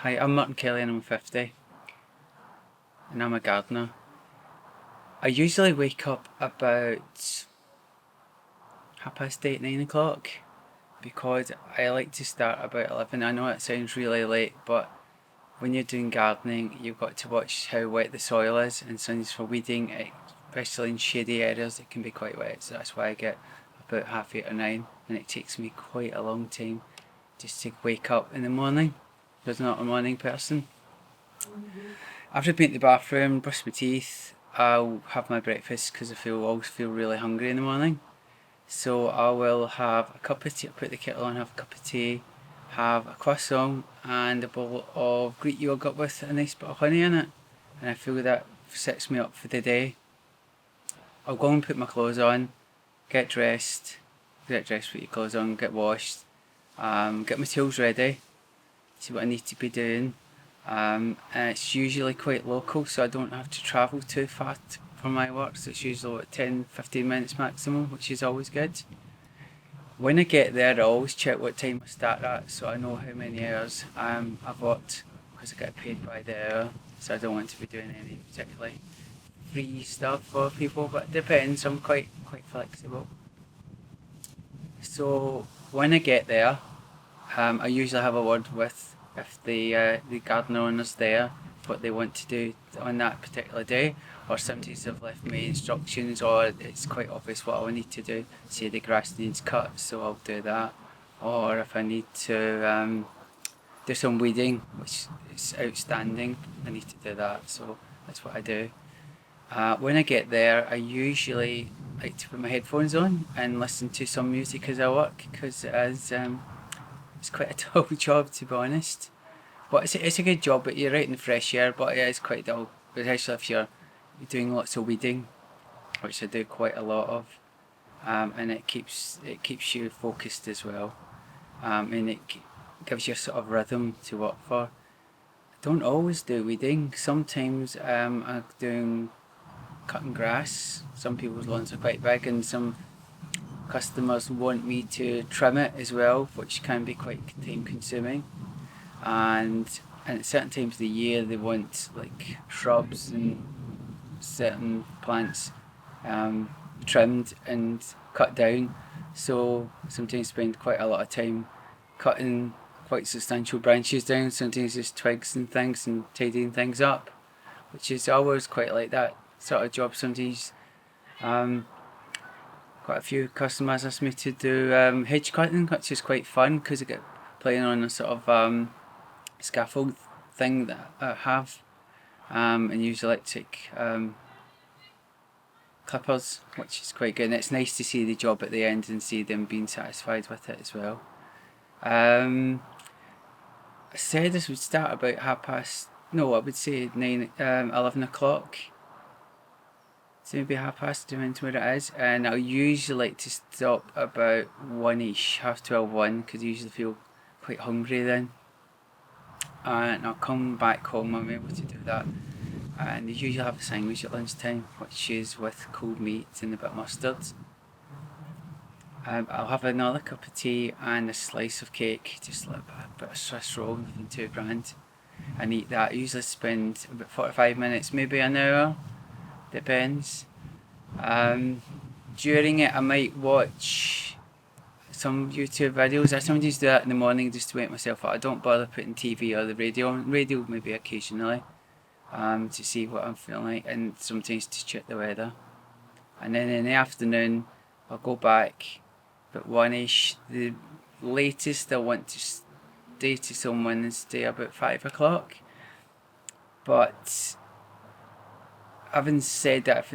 Hi, I'm Martin Kelly and I'm 50 and I'm a gardener. I usually wake up about 8:30, 9 o'clock because I like to start about 11. I know it sounds really late, but when you're doing gardening, you've got to watch how wet the soil is, and sometimes for weeding, especially in shady areas, it can be quite wet. So that's why I get about half 8 or 9, and it takes me quite a long time just to wake up in the morning. Because I'm not a morning person. After being to the bathroom, brush my teeth, I'll have my breakfast because always feel really hungry in the morning. So I will have a cup of tea, put the kettle on, have a cup of tea, have a croissant and a bowl of Greek yogurt with a nice bit of honey in it. And I feel that sets me up for the day. I'll go and put my clothes on, get dressed, put your clothes on, get washed, get my tools ready, see what I need to be doing. And it's usually quite local, so I don't have to travel too far for my work. So it's usually about 10-15 minutes maximum, which is always good. When I get there, I always check what time I start at, so I know how many hours I've worked, because I get paid by the hour. So I don't want to be doing any particularly free stuff for people, but it depends. I'm quite flexible. So when I get there, I usually have a word with if the garden owner's there, what they want to do on that particular day, or sometimes they've left me instructions, or it's quite obvious what I need to do. Say the grass needs cut, so I'll do that. Or if I need to do some weeding, which is outstanding, I need to do that. So that's what I do. When I get there, I usually like to put my headphones on and listen to some music as I work, because it's quite a dull job, to be honest. But it's a good job, but you're right in the fresh air, but it is quite dull, especially if you're doing lots of weeding, which I do quite a lot of. And it keeps you focused as well, and gives you a sort of rhythm to work for. I don't always do weeding. Sometimes I'm doing cutting grass. Some people's lawns are quite big, and some customers want me to trim it as well, which can be quite time consuming. And at certain times of the year they want like shrubs and certain plants um, trimmed and cut down. So sometimes spend quite a lot of time cutting quite substantial branches down, sometimes just twigs and things, and tidying things up, which is always quite like that sort of job. Sometimes um, quite a few customers ask me to do hedge cutting, which is quite fun because I get playing on a sort of scaffold thing that I have, and use electric clippers, which is quite good. And it's nice to see the job at the end and see them being satisfied with it as well. Um, I said this would start about half past. No, I would say 11 o'clock. So maybe half past, depends where it is. And I usually like to stop about 1ish, half 12, 1, because I usually feel quite hungry then. And I'll come back home, I'm able to do that. And they usually have a sandwich at lunchtime, which is with cold meat and a bit of mustard. I'll have another cup of tea and a slice of cake, just like a bit of Swiss roll, nothing too grand, and eat that. I usually spend about 45 minutes, maybe an hour, depends. Um, During it, I might watch some YouTube videos. I sometimes do that in the morning just to wake myself up. I don't bother putting TV or the radio on. Radio maybe occasionally, to see what I'm feeling like, and sometimes to check the weather. And then in the afternoon, I'll go back about 1ish. The latest I want to stay to someone and stay about 5 o'clock. But having said that,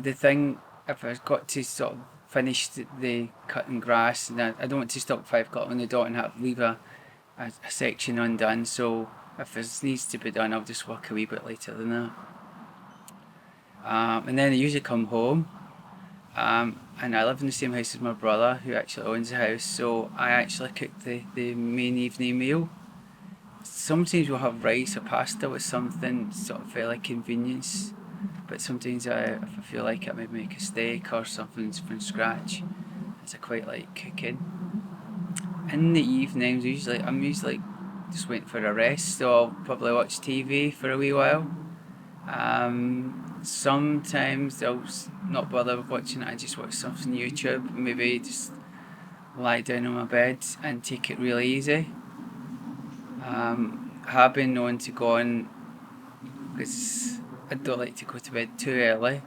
if I've got to sort of finish the cutting grass, and I don't want to stop at 5 o'clock on the dot and have leave a section undone. So if this needs to be done, I'll just work a wee bit later than that. And then I usually come home. And I live in the same house as my brother, who actually owns the house, so I actually cook the main evening meal. Sometimes we'll have rice or pasta with something sort of fairly convenience, but sometimes if I feel like it, I might make a steak or something from scratch, as I quite like cooking. In the evenings, I'm usually just waiting for a rest, so I'll probably watch TV for a wee while. Sometimes I'll not bother with watching it, I just watch something on YouTube, maybe just lie down on my bed and take it really easy. I have been known to go on, because I don't like to go to bed too early,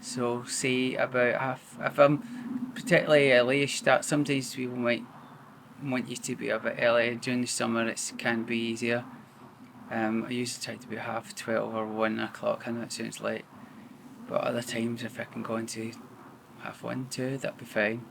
so say about half, if I'm particularly early-ish start, sometimes people might want you to be a bit early. During the summer it can be easier. I usually try to be 12:30 or 1 o'clock. I know it sounds late, but other times if I can go into 1:30, 2, that'd be fine.